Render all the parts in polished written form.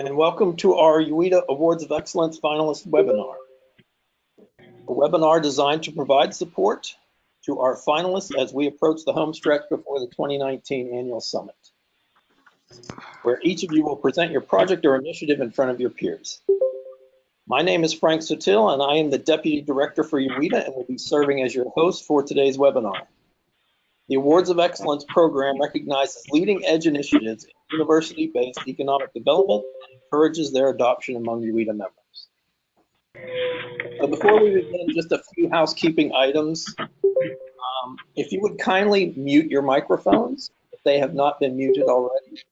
And welcome to our UITA Awards of Excellence Finalist webinar. A webinar designed to provide support to our finalists as we approach the home stretch before the 2019 Annual Summit, where each of you will present your project or initiative in front of your peers. My name is Frank Sotil, and I am the Deputy Director for UITA and will be serving as your host for today's webinar. The Awards of Excellence program recognizes leading edge initiatives in university-based economic development and encourages their adoption among UITA members. So before we begin, just a few housekeeping items. If you would kindly mute your microphones if they have not been muted already,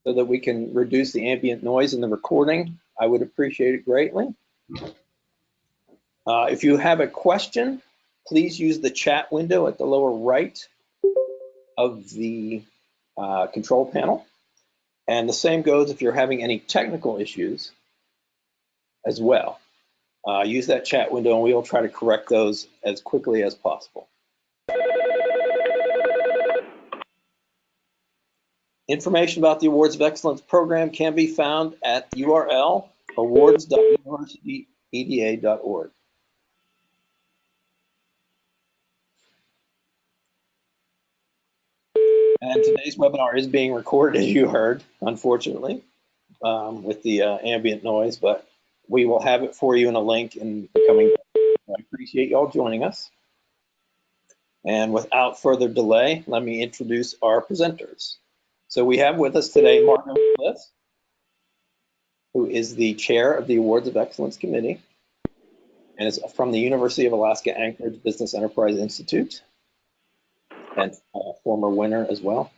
so that we can reduce the ambient noise in the recording, I would appreciate it greatly. If you have a question, please use the chat window at the lower right of the control panel. And the same goes if you're having any technical issues as well. Use that chat window and we will try to correct those as quickly as possible. Information about the Awards of Excellence program can be found at URL awards.universityeda.org. And today's webinar is being recorded, as you heard, unfortunately, with the ambient noise, but we will have it for you in a link in the coming days. I appreciate you all joining us. And without further delay, let me introduce our presenters. So we have with us today Margo Cliff, who is the chair of the Awards of Excellence Committee and is from the University of Alaska Anchorage Business Enterprise Institute and a former winner as well.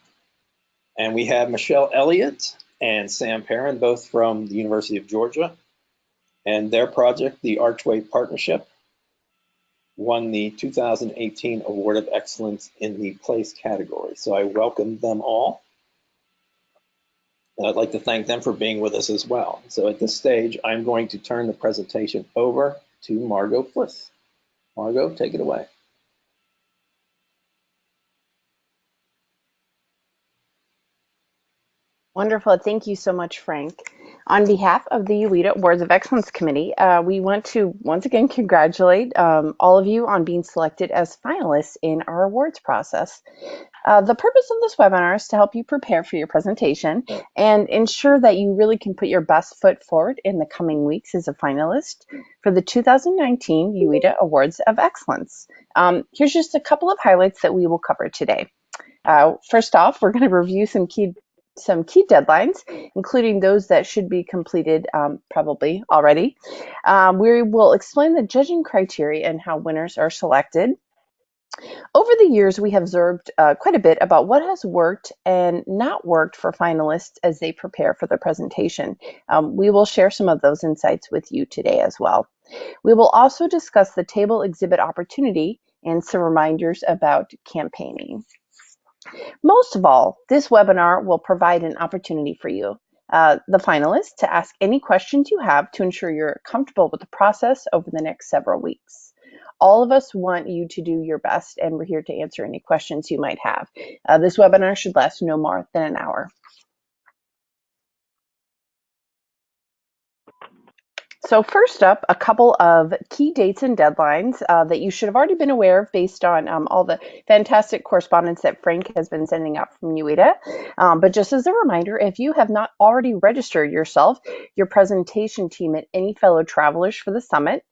And we have Michelle Elliott and Sam Perrin, both from the University of Georgia, and their project, the Archway Partnership, won the 2018 Award of Excellence in the Place category. So I welcome them all. And I'd like to thank them for being with us as well. So at this stage, I'm going to turn the presentation over to Margo Cliff. Margo, take it away. Wonderful. Thank you so much, Frank. On behalf of the UITA Awards of Excellence Committee, we want to once again congratulate all of you on being selected as finalists in our awards process. The purpose of this webinar is to help you prepare for your presentation and ensure that you really can put your best foot forward in the coming weeks as a finalist for the 2019 UITA Awards of Excellence. Here's just a couple of highlights that we will cover today. First off, we're going to review some key deadlines, including those that should be completed probably already. We will explain the judging criteria and how winners are selected. Over the years, we have observed quite a bit about what has worked and not worked for finalists as they prepare for their presentation. We will share some of those insights with you today as well. We will also discuss the table exhibit opportunity and some reminders about campaigning. Most of all, this webinar will provide an opportunity for you, the finalists, to ask any questions you have to ensure you're comfortable with the process over the next several weeks. All of us want you to do your best, and we're here to answer any questions you might have. This webinar should last no more than an hour. So first up, a couple of key dates and deadlines that you should have already been aware of based on all the fantastic correspondence that Frank has been sending out from UITA. But just as a reminder, if you have not already registered yourself, your presentation team, and any fellow travelers for the summit,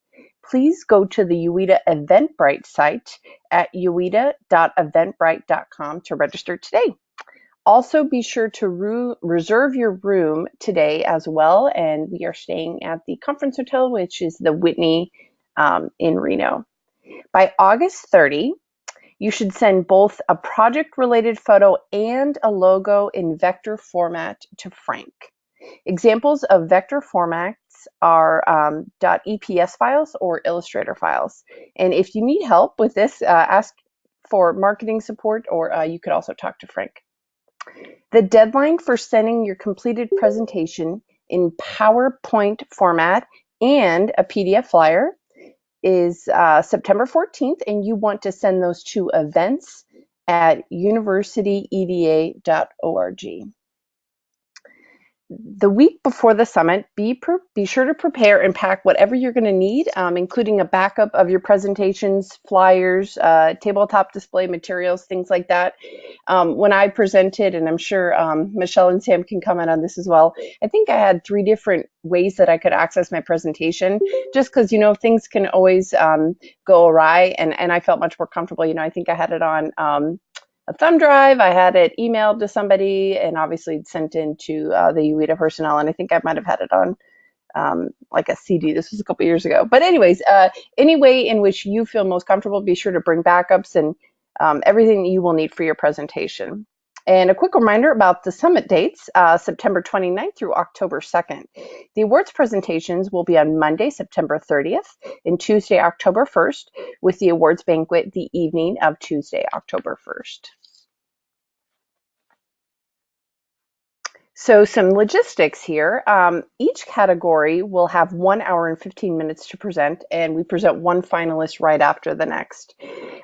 please go to the UITA Eventbrite site at uita.eventbrite.com to register today. Also, be sure to reserve your room today as well, and we are staying at the conference hotel, which is the Whitney in Reno. By August 30, you should send both a project-related photo and a logo in vector format to Frank. Examples of vector formats are .eps files or Illustrator files. And if you need help with this, ask for marketing support, or you could also talk to Frank. The deadline for sending your completed presentation in PowerPoint format and a PDF flyer is September 14th, and you want to send those to events@universityeda.org. The week before the summit, be sure to prepare and pack whatever you're going to need, including a backup of your presentations, flyers, tabletop display materials, things like that. When I presented, and I'm sure Michelle and Sam can comment on this as well, I think I had 3 different ways that I could access my presentation, just because, things can always go awry, and I felt much more comfortable. I think I had it on a thumb drive. I had it emailed to somebody and obviously sent in to the UITA personnel. And I think I might have had it on like a CD. This was a couple years ago. But anyways, any way in which you feel most comfortable, be sure to bring backups and everything that you will need for your presentation. And a quick reminder about the summit dates, September 29th through October 2nd. The awards presentations will be on Monday, September 30th and Tuesday, October 1st, with the awards banquet the evening of Tuesday, October 1st. So some logistics here. Each category will have 1 hour and 15 minutes to present, and we present one finalist right after the next.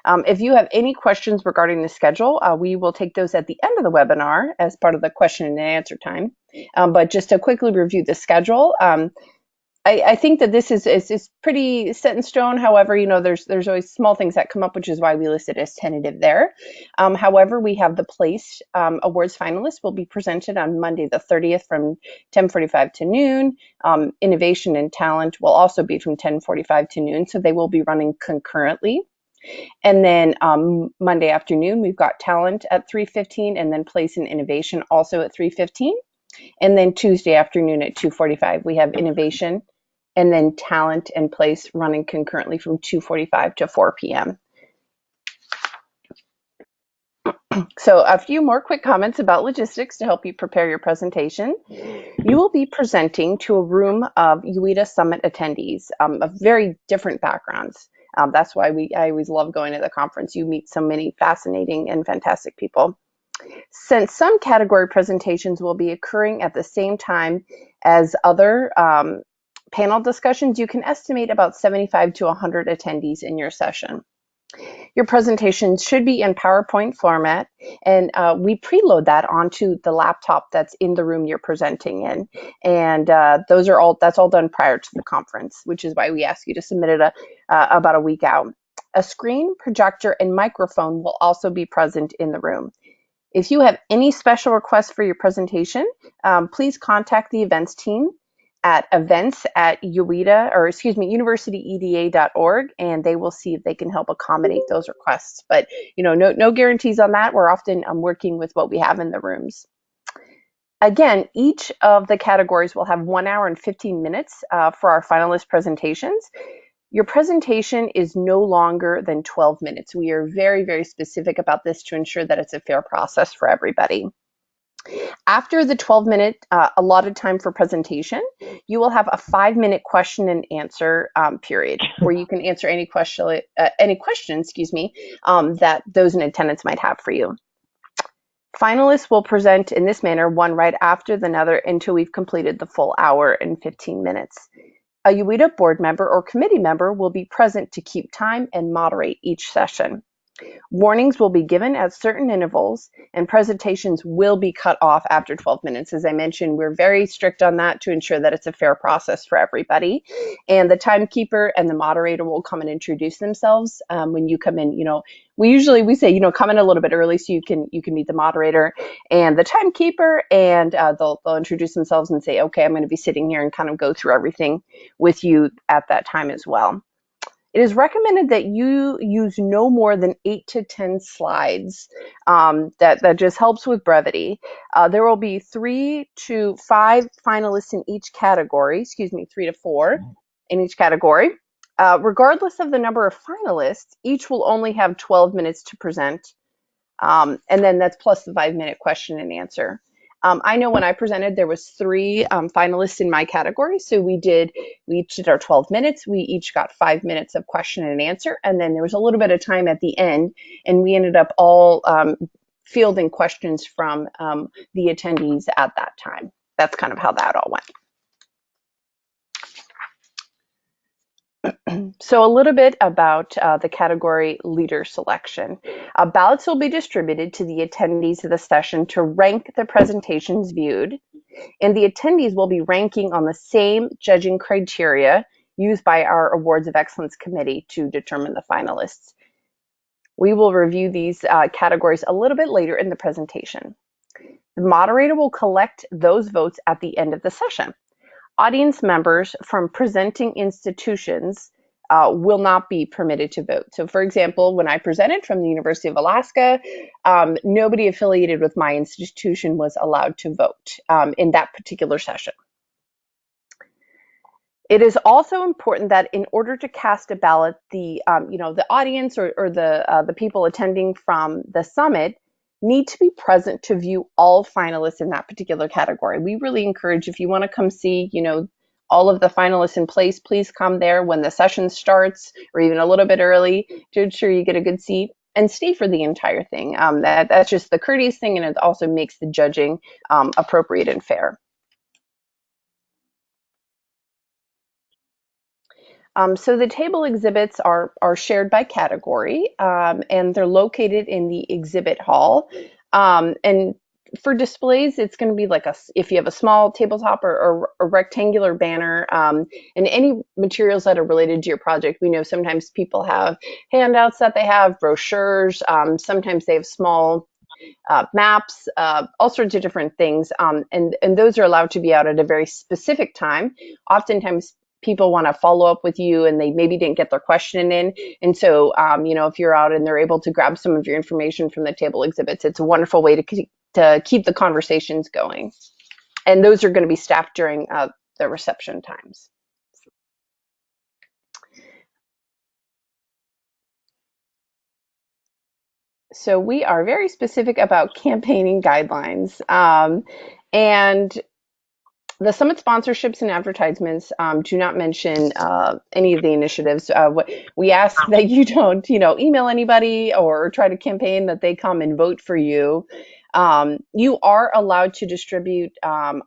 If you have any questions regarding the schedule, we will take those at the end of the webinar as part of the question and answer time. But just to quickly review the schedule, I think that this is pretty set in stone. However, there's always small things that come up, which is why we listed as tentative there. However, we have the place awards finalists will be presented on Monday the 30th from 10:45 to noon. Innovation and talent will also be from 10:45 to noon, so they will be running concurrently. And then Monday afternoon, we've got talent at 3:15, and then place and innovation also at 3:15. And then Tuesday afternoon at 2:45, we have innovation, and then talent and place running concurrently from 2:45 to 4 p.m. So a few more quick comments about logistics to help you prepare your presentation. You will be presenting to a room of UITA Summit attendees of very different backgrounds. That's why I always love going to the conference. You meet so many fascinating and fantastic people. Since some category presentations will be occurring at the same time as other panel discussions, you can estimate about 75 to 100 attendees in your session. Your presentation should be in PowerPoint format, and we preload that onto the laptop that's in the room you're presenting in. And that's all done prior to the conference, which is why we ask you to submit it about a week out. A screen, projector, and microphone will also be present in the room. If you have any special requests for your presentation, please contact the events team at events@universityeda.org, and they will see if they can help accommodate those requests. But no guarantees on that. We're often working with what we have in the rooms. Again, each of the categories will have 1 hour and 15 minutes for our finalist presentations. Your presentation is no longer than 12 minutes. We are very, very specific about this to ensure that it's a fair process for everybody. After the 12-minute allotted time for presentation, you will have a 5-minute question and answer period where you can answer any question, that those in attendance might have for you. Finalists will present in this manner, one right after another, until we've completed the full hour and 15 minutes. A UITA board member or committee member will be present to keep time and moderate each session. Warnings will be given at certain intervals, and presentations will be cut off after 12 minutes. As I mentioned, we're very strict on that to ensure that it's a fair process for everybody. And the timekeeper and the moderator will come and introduce themselves when you come in. We say, come in a little bit early so you can meet the moderator and the timekeeper, and they'll introduce themselves and say, okay, I'm going to be sitting here and kind of go through everything with you at that time as well. It is recommended that you use no more than 8 to 10 slides. That just helps with brevity. There will be 3 to 5 finalists in each category, 3 to 4 in each category. Regardless of the number of finalists, each will only have 12 minutes to present. And then that's plus the 5-minute question and answer. I know when I presented, there was 3 finalists in my category. So we each did our 12 minutes. We each got 5 minutes of question and answer. And then there was a little bit of time at the end, and we ended up all fielding questions from the attendees at that time. That's kind of how that all went. So a little bit about the category leader selection. Ballots will be distributed to the attendees of the session to rank the presentations viewed, and the attendees will be ranking on the same judging criteria used by our Awards of Excellence Committee to determine the finalists. We will review these categories a little bit later in the presentation. The moderator will collect those votes at the end of the session. Audience members from presenting institutions will not be permitted to vote. So for example, when I presented from the University of Alaska, nobody affiliated with my institution was allowed to vote in that particular session. It is also important that in order to cast a ballot, the audience or the people attending from the summit need to be present to view all finalists in that particular category. We really encourage, if you want to come see, all of the finalists in place, please come there when the session starts or even a little bit early to ensure you get a good seat and stay for the entire thing. That's just the courteous thing, and it also makes the judging appropriate and fair. So the table exhibits are shared by category, and they're located in the exhibit hall. And for displays, it's going to be like if you have a small tabletop or a rectangular banner, and any materials that are related to your project. We know sometimes people have handouts that they have, brochures, sometimes they have small maps, all sorts of different things, and those are allowed to be out at a very specific time. Oftentimes people want to follow up with you and they maybe didn't get their question in. And so, if you're out and they're able to grab some of your information from the table exhibits, it's a wonderful way to keep the conversations going. And those are going to be staffed during the reception times. So we are very specific about campaigning guidelines. And the summit sponsorships and advertisements do not mention any of the initiatives. We ask that you don't, email anybody or try to campaign that they come and vote for you. You are allowed to distribute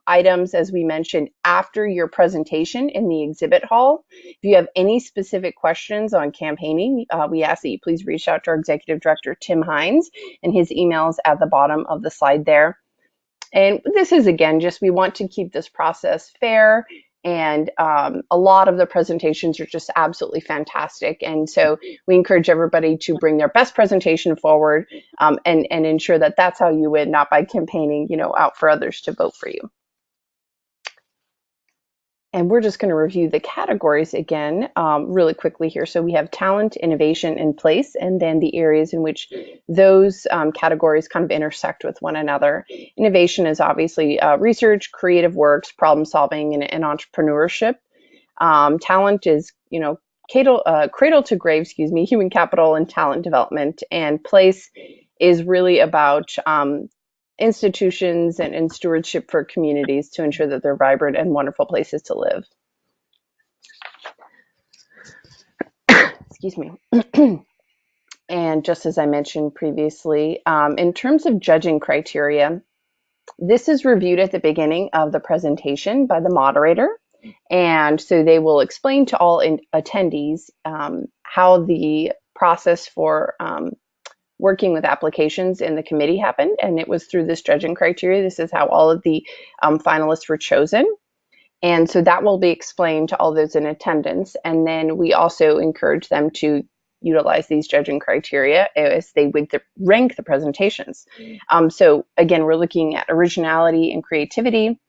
items, as we mentioned, after your presentation in the exhibit hall. If you have any specific questions on campaigning, we ask that you please reach out to our Executive Director, Tim Hines, and his email is at the bottom of the slide there. And this is, again, just we want to keep this process fair, and a lot of the presentations are just absolutely fantastic. And so we encourage everybody to bring their best presentation forward and ensure that that's how you win, not by campaigning, out for others to vote for you. And we're just going to review the categories again really quickly here. So we have talent, innovation, and place, and then the areas in which those categories kind of intersect with one another. Innovation is obviously research, creative works, problem solving, and entrepreneurship. Talent is, cradle to grave, human capital and talent development. And place is really about institutions and stewardship for communities to ensure that they're vibrant and wonderful places to live. Excuse me. And just as I mentioned previously, in terms of judging criteria, this is reviewed at the beginning of the presentation by the moderator. And so they will explain to all attendees how the process for working with applications in the committee happened, and it was through this judging criteria. This is how all of the finalists were chosen. And so that will be explained to all those in attendance. And then we also encourage them to utilize these judging criteria as they would rank the presentations. So again, we're looking at originality and creativity,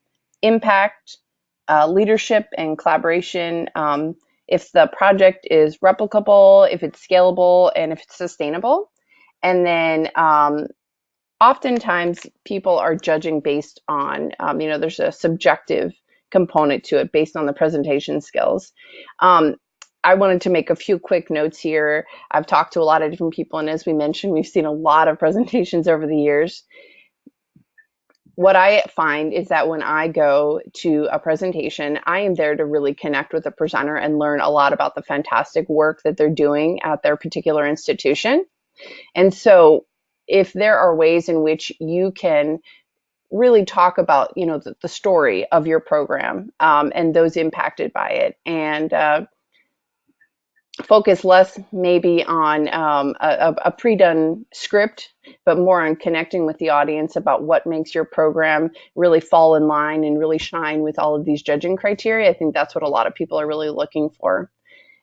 impact, leadership and collaboration, if the project is replicable, if it's scalable, and if it's sustainable. And then oftentimes people are judging based on, there's a subjective component to it based on the presentation skills. I wanted to make a few quick notes here. I've talked to a lot of different people, and as we mentioned, we've seen a lot of presentations over the years. What I find is that when I go to a presentation, I am there to really connect with the presenter and learn a lot about the fantastic work that they're doing at their particular institution. And so if there are ways in which you can really talk about, the story of your program and those impacted by it, and focus less maybe on a pre-done script, but more on connecting with the audience about what makes your program really fall in line and really shine with all of these judging criteria. I think that's what a lot of people are really looking for.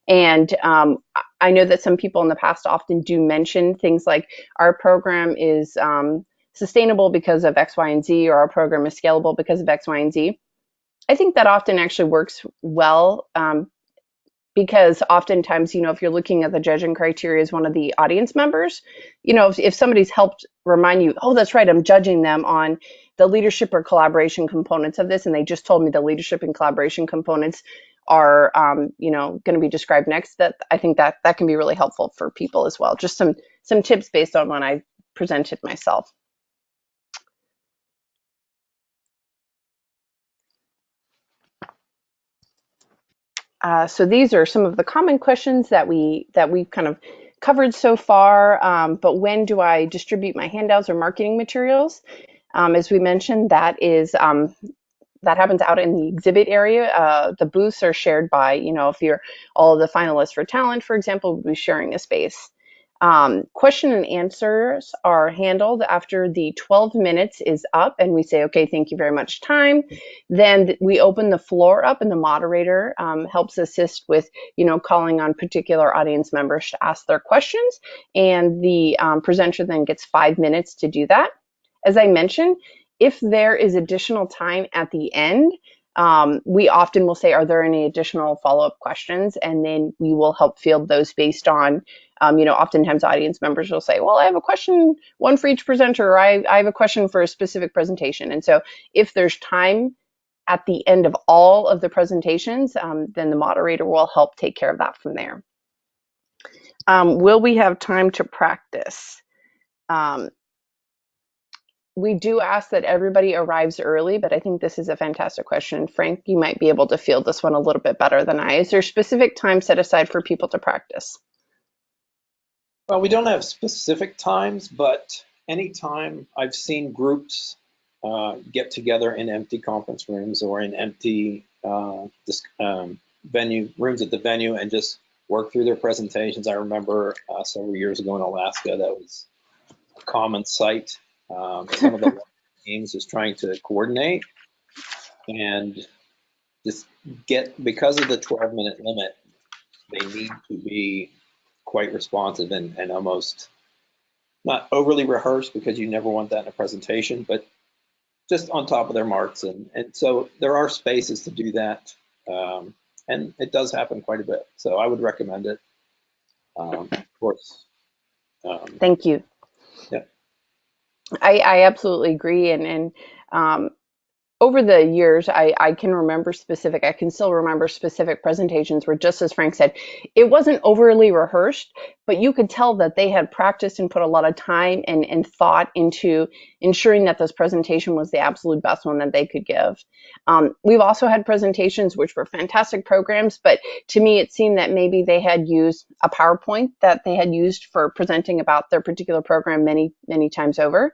And I know that some people in the past often do mention things like our program is sustainable because of X, Y, and Z, or our program is scalable because of X, Y, and Z. I think that often actually works well, because oftentimes, if you're looking at the judging criteria as one of the audience members, if somebody's helped remind you, oh, that's right, I'm judging them on the leadership or collaboration components of this, and they just told me the leadership and collaboration components are, going to be described next. That I think that can be really helpful for people as well. Just some tips based on when I presented myself. So these are some of the common questions that we've kind of covered so far. But when do I distribute my handouts or marketing materials? As we mentioned, that happens out in the exhibit area. The booths are shared by, if you're all of the finalists for talent, for example, would be sharing a space. Question and answers are handled after the 12 minutes is up and we say, okay, thank you very much, time. Then we open the floor up and the moderator helps assist with, calling on particular audience members to ask their questions. And the presenter then gets 5 minutes to do that. As I mentioned, if there is additional time at the end, we often will say, are there any additional follow-up questions? And then we will help field those based on, oftentimes audience members will say, well, I have a question, one for each presenter, or I have a question for a specific presentation. And so if there's time at the end of all of the presentations, then the moderator will help take care of that from there. Will we have time to practice? We do ask that everybody arrives early, but I think this is a fantastic question. Frank, you might be able to field this one a little bit better than I. Is there specific time set aside for people to practice? Well, we don't have specific times, but anytime I've seen groups get together in empty conference rooms or in empty venue rooms at the venue and just work through their presentations. I remember several years ago in Alaska, that was a common sight. Some of the teams is trying to coordinate and just because of the 12-minute limit, they need to be quite responsive and almost not overly rehearsed, because you never want that in a presentation, but just on top of their marks. And so there are spaces to do that. And it does happen quite a bit. So I would recommend it. Of course. Thank you. Yeah. I absolutely agree. And over the years, I can still remember specific presentations where, just as Frank said, it wasn't overly rehearsed, but you could tell that they had practiced and put a lot of time and thought into ensuring that this presentation was the absolute best one that they could give. We've also had presentations which were fantastic programs, but to me, it seemed that maybe they had used a PowerPoint that they had used for presenting about their particular program many, many times over.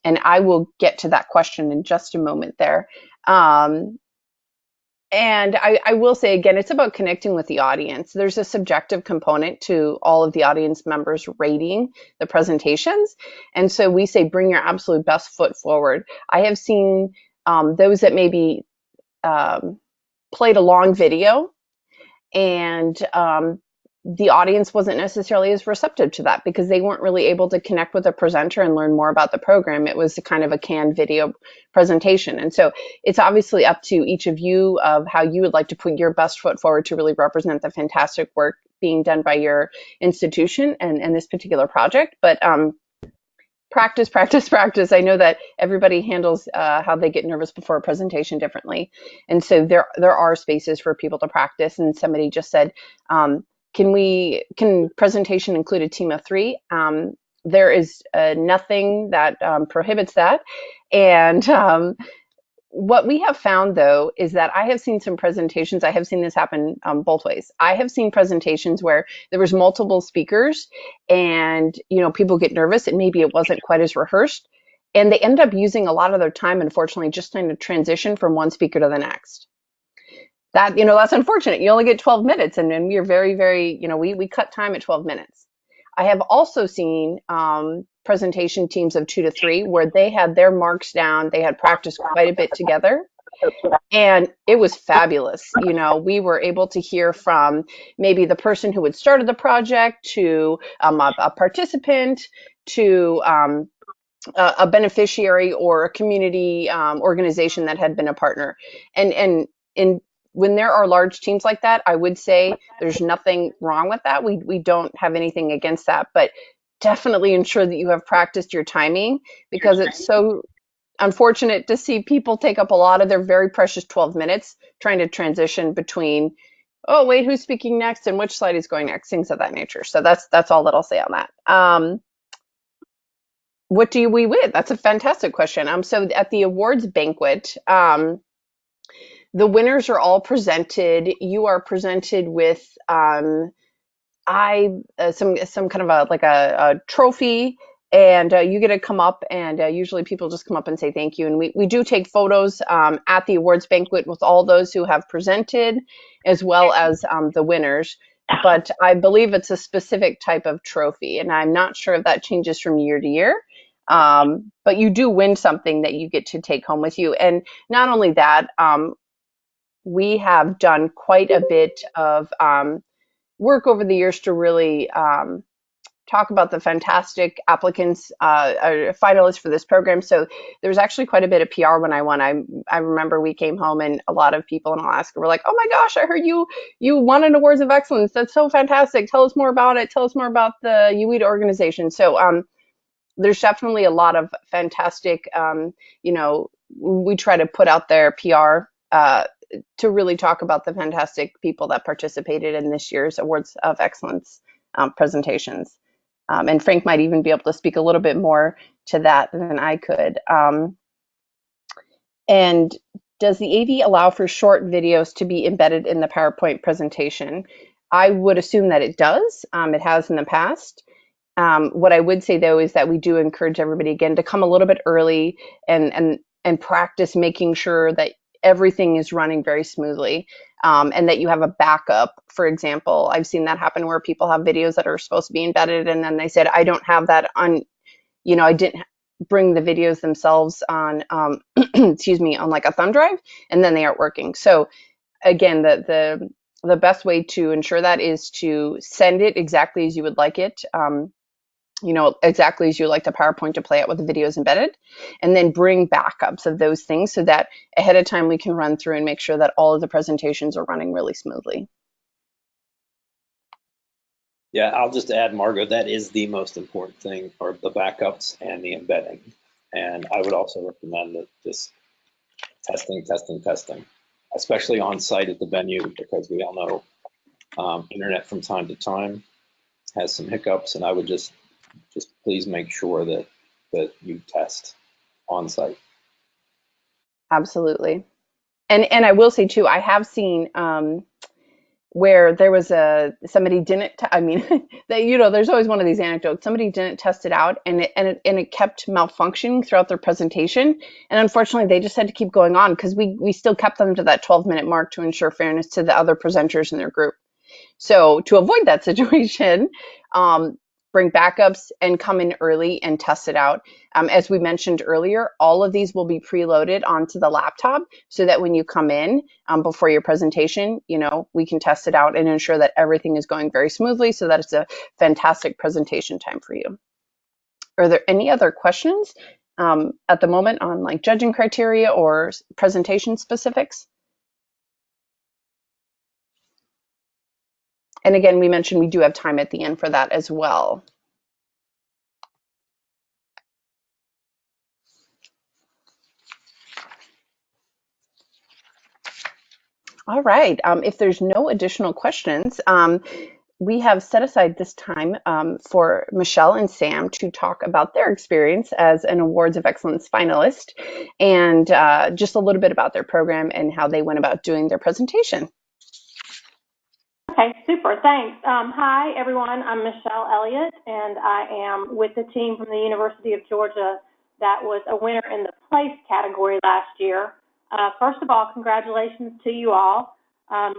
And I will get to that question in just a moment there. And I will say again, it's about connecting with the audience. There's a subjective component to all of the audience members rating the presentations. And so we say, bring your absolute best foot forward. I have seen those that maybe played a long video, and the audience wasn't necessarily as receptive to that because they weren't really able to connect with the presenter and learn more about the program. It was kind of a canned video presentation. And so it's obviously up to each of you of how you would like to put your best foot forward to really represent the fantastic work being done by your institution and this particular project. But practice, practice, practice. I know that everybody handles how they get nervous before a presentation differently. And so there are spaces for people to practice. And somebody just said, can presentation include a team of 3? There is nothing that prohibits that. And what we have found, though, is that I have seen some presentations. I have seen this happen both ways. I have seen presentations where there was multiple speakers and, people get nervous and maybe it wasn't quite as rehearsed. And they end up using a lot of their time, unfortunately, just trying to transition from one speaker to the next. That, that's unfortunate. You only get 12 minutes, and we're very, very, we cut time at 12 minutes. I have also seen presentation teams of 2 to 3 where they had their marks down. They had practiced quite a bit together, and it was fabulous. We were able to hear from maybe the person who had started the project to a participant to a beneficiary or a community organization that had been a partner. And when there are large teams like that, I would say there's nothing wrong with that. We don't have anything against that, but definitely ensure that you have practiced your timing, because it's so unfortunate to see people take up a lot of their very precious 12 minutes trying to transition between, oh wait, who's speaking next and which slide is going next, things of that nature. So that's all that I'll say on that. What do we win? That's a fantastic question. So at the awards banquet, the winners are all presented. You are presented with some kind of a trophy, and you get to come up, and usually people just come up and say thank you. And we do take photos at the awards banquet with all those who have presented, as well as the winners. But I believe it's a specific type of trophy, and I'm not sure if that changes from year to year. But you do win something that you get to take home with you. And not only that, we have done quite a bit of work over the years to really talk about the fantastic applicants, finalists for this program. So there's actually quite a bit of PR when I won. I remember we came home and a lot of people in Alaska were like, "Oh my gosh, I heard you won an Awards of Excellence. That's so fantastic. Tell us more about it. Tell us more about the UWITA organization." So there's definitely a lot of fantastic, we try to put out their PR to really talk about the fantastic people that participated in this year's Awards of Excellence presentations. And Frank might even be able to speak a little bit more to that than I could. And does the AV allow for short videos to be embedded in the PowerPoint presentation? I would assume that it does. It has in the past. What I would say though is that we do encourage everybody again to come a little bit early and practice making sure that everything is running very smoothly, and that you have a backup. For example, I've seen that happen where people have videos that are supposed to be embedded, and then they said, I don't have that on, I didn't bring the videos themselves on, excuse me, on like a thumb drive, and then they aren't working. So again, the best way to ensure that is to send it exactly as you would like it. Exactly as you like the PowerPoint to play out with the videos embedded, and then bring backups of those things so that ahead of time we can run through and make sure that all of the presentations are running really smoothly. Yeah, I'll just add, Margot, that is the most important thing, are the backups and the embedding. And I would also recommend that just testing, especially on site at the venue, because we all know internet from time to time has some hiccups, and I would just please make sure that you test on site. Absolutely. And I will say too, I have seen where there was somebody didn't, there's always one of these anecdotes. Somebody didn't test it out, and it kept malfunctioning throughout their presentation. And unfortunately, they just had to keep going on because we still kept them to that 12-minute mark to ensure fairness to the other presenters in their group. So to avoid that situation, bring backups and come in early and test it out. As we mentioned earlier, all of these will be preloaded onto the laptop so that when you come in before your presentation, we can test it out and ensure that everything is going very smoothly so that it's a fantastic presentation time for you. Are there any other questions at the moment on like judging criteria or presentation specifics? And again, we mentioned we do have time at the end for that as well. All right. If there's no additional questions, we have set aside this time for Michelle and Sam to talk about their experience as an Awards of Excellence finalist, and just a little bit about their program and how they went about doing their presentation. Okay, super, thanks. Hi, everyone. I'm Michelle Elliott, and I am with the team from the University of Georgia that was a winner in the place category last year. First of all, congratulations to you all.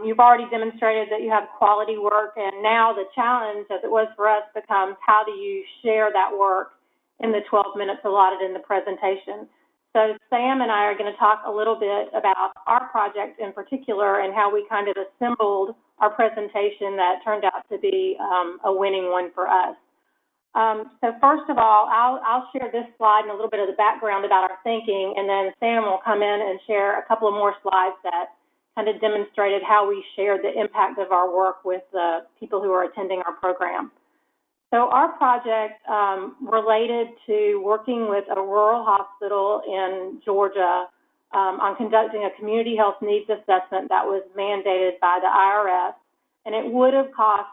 You've already demonstrated that you have quality work, and now the challenge, as it was for us, becomes how do you share that work in the 12 minutes allotted in the presentation. So Sam and I are going to talk a little bit about our project in particular and how we kind of assembled our presentation that turned out to be a winning one for us. So first of all, I'll share this slide and a little bit of the background about our thinking, and then Sam will come in and share a couple of more slides that kind of demonstrated how we shared the impact of our work with the people who are attending our program. So our project related to working with a rural hospital in Georgia on conducting a community health needs assessment that was mandated by the IRS, and it would have cost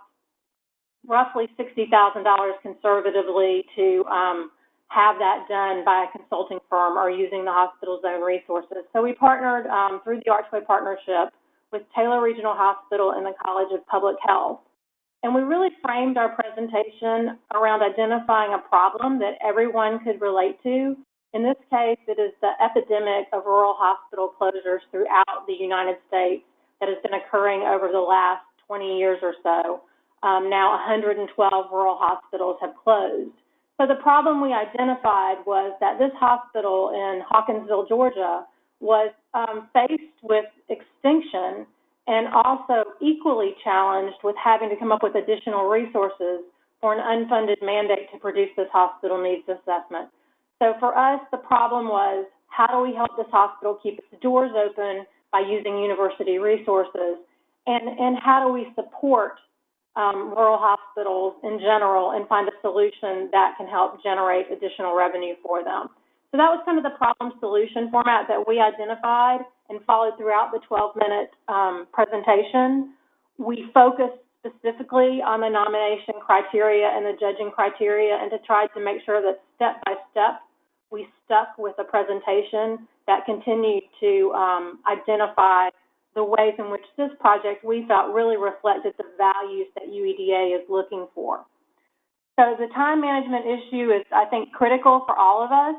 roughly $60,000 conservatively to have that done by a consulting firm or using the hospital's own resources. So we partnered through the Archway Partnership with Taylor Regional Hospital and the College of Public Health. And we really framed our presentation around identifying a problem that everyone could relate to. In this case, it is the epidemic of rural hospital closures throughout the United States that has been occurring over the last 20 years or so. Now 112 rural hospitals have closed. So the problem we identified was that this hospital in Hawkinsville, Georgia, was faced with extinction and also equally challenged with having to come up with additional resources for an unfunded mandate to produce this hospital needs assessment. So for us, the problem was, how do we help this hospital keep its doors open by using university resources? And how do we support rural hospitals in general and find a solution that can help generate additional revenue for them? So that was kind of the problem-solution format that we identified and followed throughout the 12-minute presentation. We focused specifically on the nomination criteria and the judging criteria, and to try to make sure that step by step we stuck with a presentation that continued to identify the ways in which this project we felt really reflected the values that UEDA is looking for. So the time management issue is, I think, critical for all of us.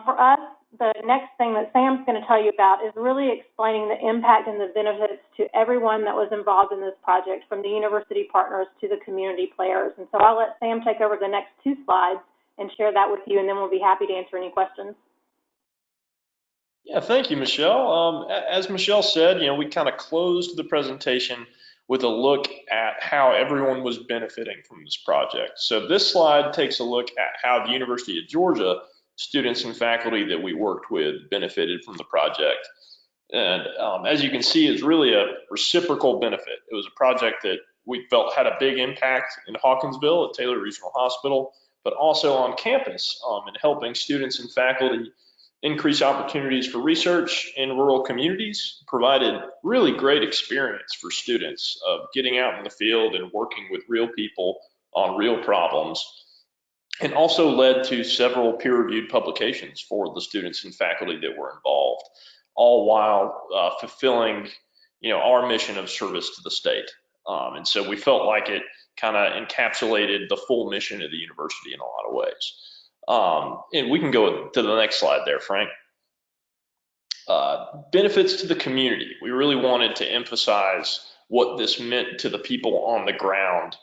For us, the next thing that Sam's going to tell you about is really explaining the impact and the benefits to everyone that was involved in this project, from the university partners to the community players. And so I'll let Sam take over the next two slides and share that with you, and then we'll be happy to answer any questions. Yeah, thank you, Michelle. As Michelle said, we kind of closed the presentation with a look at how everyone was benefiting from this project. So this slide takes a look at how the University of Georgia students and faculty that we worked with benefited from the project. And as you can see, it's really a reciprocal benefit. It was a project that we felt had a big impact in Hawkinsville at Taylor Regional Hospital, but also on campus in helping students and faculty increase opportunities for research in rural communities, provided really great experience for students of getting out in the field and working with real people on real problems, and also led to several peer-reviewed publications for the students and faculty that were involved, all while fulfilling our mission of service to the state. And so we felt like it kind of encapsulated the full mission of the university in a lot of ways. And we can go to the next slide there, Frank. Benefits to the community. We really wanted to emphasize what this meant to the people on the ground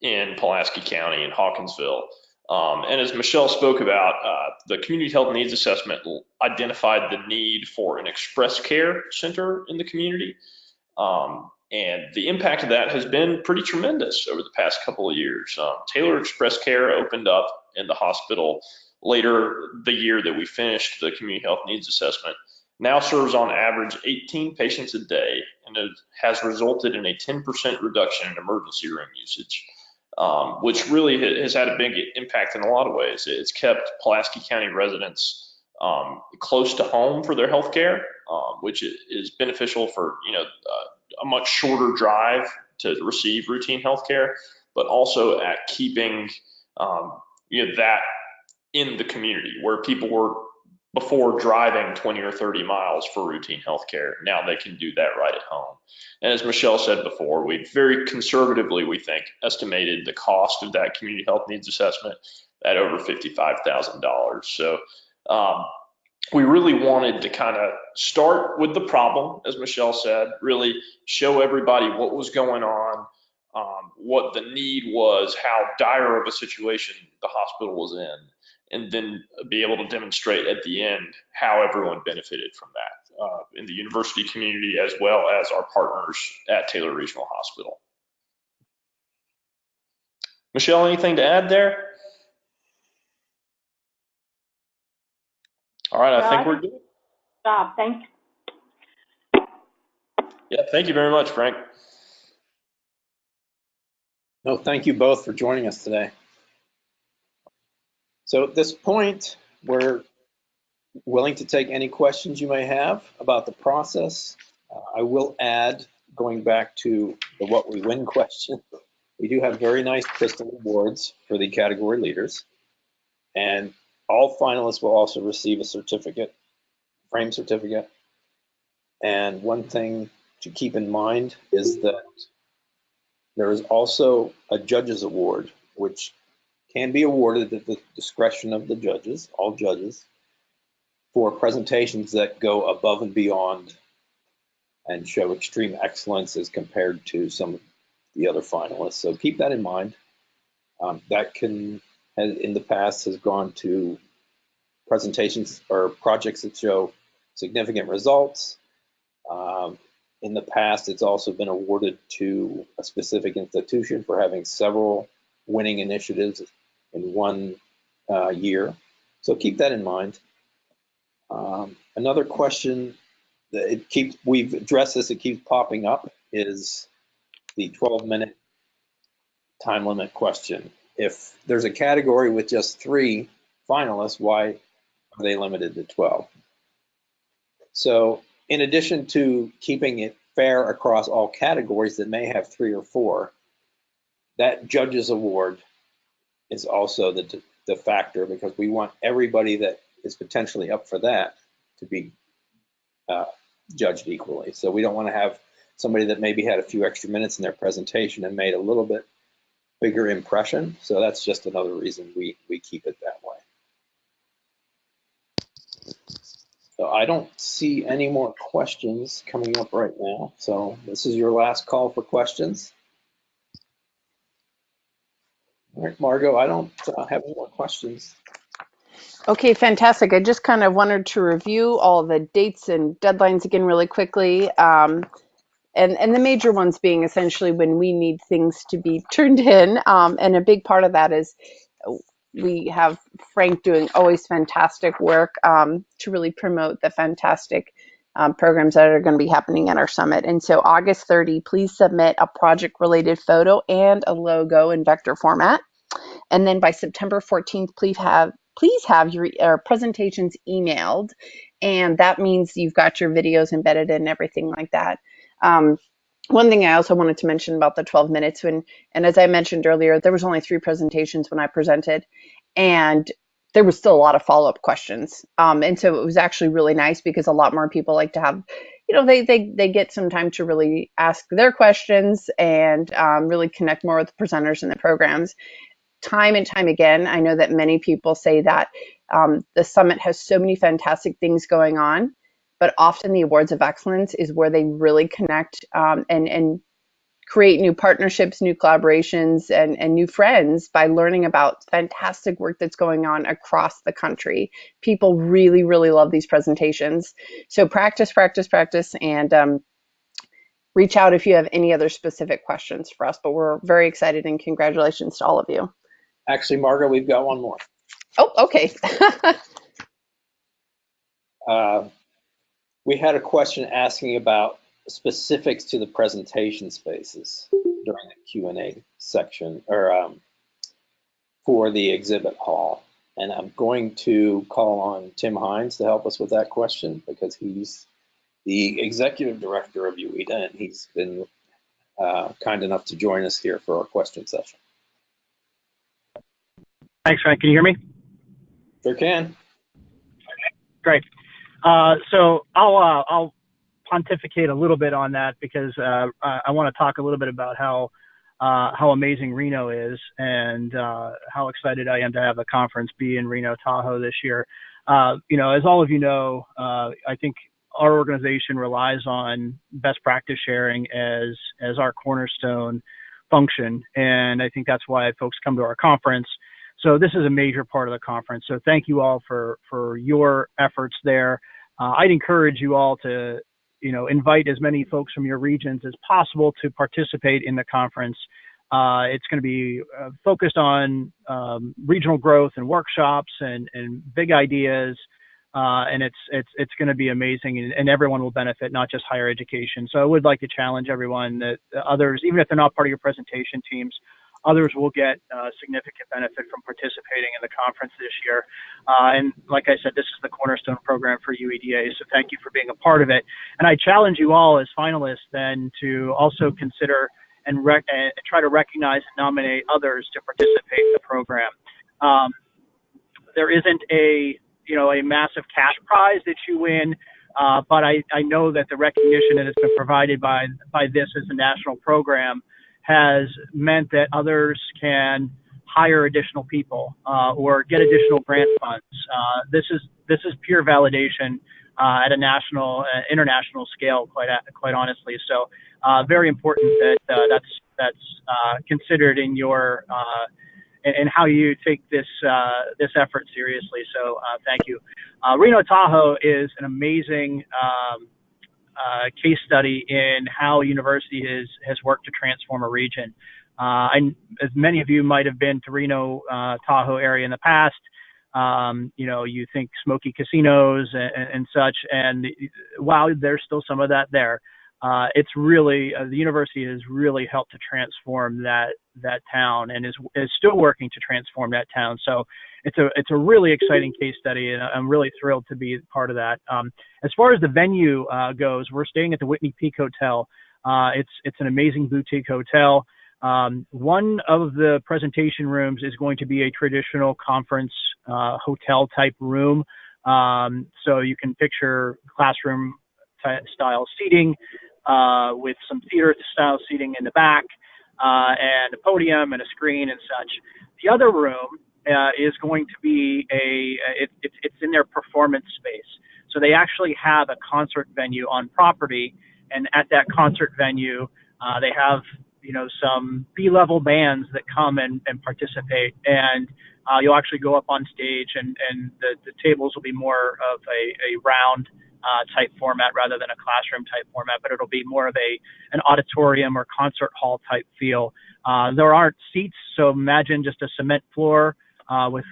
in Pulaski County and Hawkinsville. And as Michelle spoke about, the Community Health Needs Assessment identified the need for an express care center in the community. And the impact of that has been pretty tremendous over the past couple of years. Taylor Express Care opened up in the hospital later the year that we finished the Community Health Needs Assessment, now serves on average 18 patients a day, and it has resulted in a 10% reduction in emergency room usage, which really has had a big impact in a lot of ways. It's kept Pulaski County residents close to home for their health care, which is beneficial for a much shorter drive to receive routine health care, but also at keeping that in the community where people were before driving 20 or 30 miles for routine health care. Now they can do that right at home. And as Michelle said before, we very conservatively, we think, estimated the cost of that community health needs assessment at over $55,000. So we really wanted to kind of start with the problem, as Michelle said, really show everybody what was going on, what the need was, how dire of a situation the hospital was in, and then be able to demonstrate at the end how everyone benefited from that in the university community as well as our partners at Taylor Regional Hospital. Michelle, anything to add there? All right, I think we're good. Stop. Thank you. Yeah, thank you very much, Frank. No, thank you both for joining us today. So at this point, we're willing to take any questions you may have about the process. I will add, going back to the what we win question, we do have very nice crystal awards for the category leaders. And all finalists will also receive a certificate, frame certificate. And one thing to keep in mind is that there is also a judges award, which can be awarded at the discretion of the judges, all judges, for presentations that go above and beyond and show extreme excellence as compared to some of the other finalists. So keep that in mind. That can, in the past, has gone to presentations or projects that show significant results. In the past, it's also been awarded to a specific institution for having several winning initiatives in one year. So keep that in mind. Another question that we've addressed this, it keeps popping up, is the 12-minute time limit question. If there's a category with just 3 finalists, why are they limited to 12? So in addition to keeping it fair across all categories that may have 3 or 4, that judges award is also the factor, because we want everybody that is potentially up for that to be judged equally. So we don't want to have somebody that maybe had a few extra minutes in their presentation and made a little bit bigger impression. So that's just another reason we keep it that way. So I don't see any more questions coming up right now. So this is your last call for questions. All right, Margot, I don't have any more questions. Okay, fantastic. I just kind of wanted to review all the dates and deadlines again really quickly. And the major ones being essentially when we need things to be turned in. And a big part of that is we have Frank doing always fantastic work to really promote the fantastic programs that are going to be happening at our summit. And so August 30, please submit a project-related photo and a logo in vector format. And then by September 14th, please have your presentations emailed. And that means you've got your videos embedded in and everything like that. One thing I also wanted to mention about the 12 minutes, and as I mentioned earlier, there was only 3 presentations when I presented, and there was still a lot of follow-up questions. And so it was actually really nice, because a lot more people like to have, they get some time to really ask their questions and really connect more with the presenters and the programs. Time and time again, I know that many people say that the summit has so many fantastic things going on, but often the Awards of Excellence is where they really connect and create new partnerships, new collaborations, and new friends by learning about fantastic work that's going on across the country. People really, really love these presentations. So practice, practice, practice, and reach out if you have any other specific questions for us. But we're very excited, and congratulations to all of you. Actually, Margot, we've got one more. Oh, okay. We had a question asking about specifics to the presentation spaces during the Q&A section, or for the exhibit hall. And I'm going to call on Tim Hines to help us with that question, because he's the executive director of UEDA, and he's been kind enough to join us here for our question session. Thanks, Frank. Can you hear me? Sure can. Great. So I'll pontificate a little bit on that, because I want to talk a little bit about how amazing Reno is, and how excited I am to have the conference be in Reno Tahoe this year. As all of you know, I think our organization relies on best practice sharing as our cornerstone function. And I think that's why folks come to our conference. So this is a major part of the conference. So thank you all for your efforts there. I'd encourage you all to, invite as many folks from your regions as possible to participate in the conference. It's going to be focused on regional growth and workshops and big ideas. And it's going to be amazing, and everyone will benefit, not just higher education. So I would like to challenge everyone that others, even if they're not part of your presentation teams, others will get significant benefit from participating in the conference this year. And like I said, this is the cornerstone program for UEDA, so thank you for being a part of it. And I challenge you all as finalists then to also consider and try to recognize and nominate others to participate in the program. There isn't a massive cash prize that you win, but I know that the recognition that has been provided by this as a national program has meant that others can hire additional people or get additional grant funds. This is pure validation at a national, international scale, quite honestly. So very important that that's considered in your and how you take this effort seriously. So thank you. Reno Tahoe is an amazing case study in how a university has worked to transform a region. And as many of you might have been to Reno Tahoe area in the past, you think smoky casinos and such, and while there's still some of that there, it's really the university has really helped to transform that town and is still working to transform that town. So it's a really exciting case study, and I'm really thrilled to be part of that. As far as the venue goes, we're staying at the Whitney Peak Hotel. It's an amazing boutique hotel. One of the presentation rooms is going to be a traditional conference hotel type room. So you can picture classroom style seating with some theater style seating in the back and a podium and a screen and such. The other room is going to be it's in their performance space. So they actually have a concert venue on property, and at that concert venue, they have some B-level bands that come and participate, and you'll actually go up on stage, and the tables will be more of a round type format rather than a classroom type format, but it'll be more of an auditorium or concert hall type feel. There aren't seats, so imagine just a cement floor with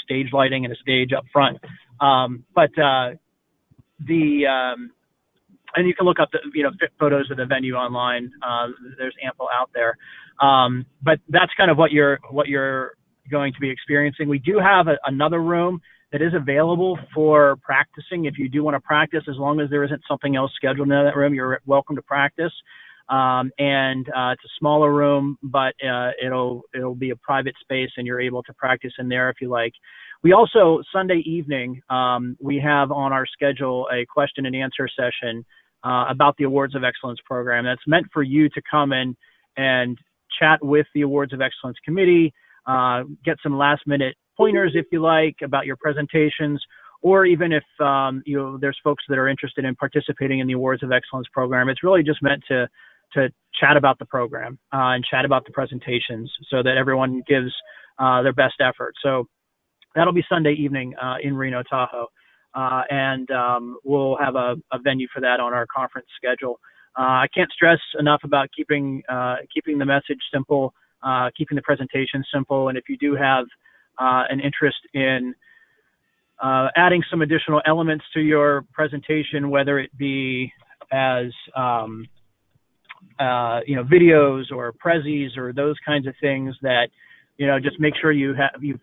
stage lighting and a stage up front. And you can look up the photos of the venue online. There's ample out there. But that's kind of what you're going to be experiencing. We do have another room that is available for practicing. If you do want to practice, as long as there isn't something else scheduled in that room, you're welcome to practice. And it's a smaller room, but it'll be a private space, and you're able to practice in there if you like. We also, Sunday evening, we have on our schedule a question and answer session about the Awards of Excellence program. That's meant for you to come in and chat with the Awards of Excellence committee, get some last minute pointers if you like about your presentations, or even if there's folks that are interested in participating in the Awards of Excellence program. It's really just meant to chat about the program and chat about the presentations so that everyone gives their best effort. So that'll be Sunday evening in Reno Tahoe. And we'll have a venue for that on our conference schedule. I can't stress enough about keeping the message simple, keeping the presentation simple. And if you do have an interest in adding some additional elements to your presentation, whether it be as videos or prezzies or those kinds of things that just make sure you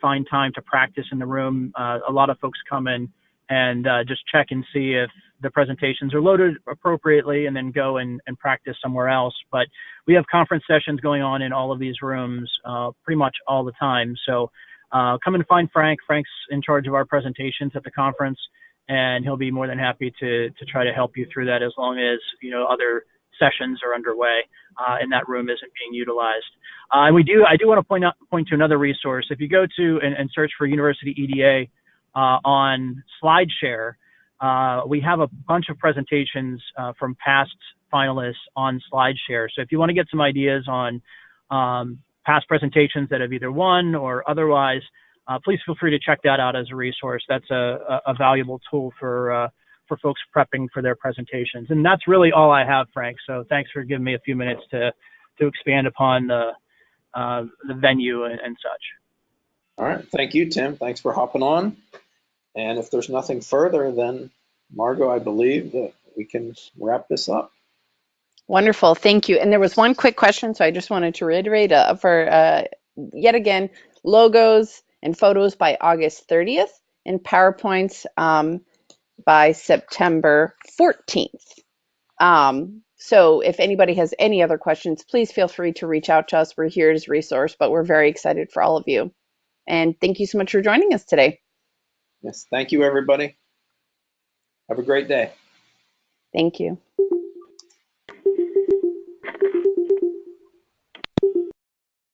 find time to practice in the room. A lot of folks come in and just check and see if the presentations are loaded appropriately, and then go and practice somewhere else. But we have conference sessions going on in all of these rooms pretty much all the time. So come and find Frank. Frank's in charge of our presentations at the conference, and he'll be more than happy to try to help you through that, as long as other sessions are underway and that room isn't being utilized. And I do want to point to another resource. If you go to and search for University EDA on SlideShare, we have a bunch of presentations from past finalists on SlideShare. So if you want to get some ideas on past presentations that have either won or otherwise, please feel free to check that out as a resource. That's a valuable tool for folks prepping for their presentations. And that's really all I have, Frank. So thanks for giving me a few minutes to expand upon the venue and such. All right. Thank you, Tim. Thanks for hopping on. And if there's nothing further, then Margot, I believe that we can wrap this up. Wonderful, thank you. And there was one quick question, so I just wanted to reiterate for yet again, logos and photos by August 30th and PowerPoints by September 14th. So if anybody has any other questions, please feel free to reach out to us. We're here as a resource, but we're very excited for all of you. And thank you so much for joining us today. Yes, thank you, everybody. Have a great day. Thank you.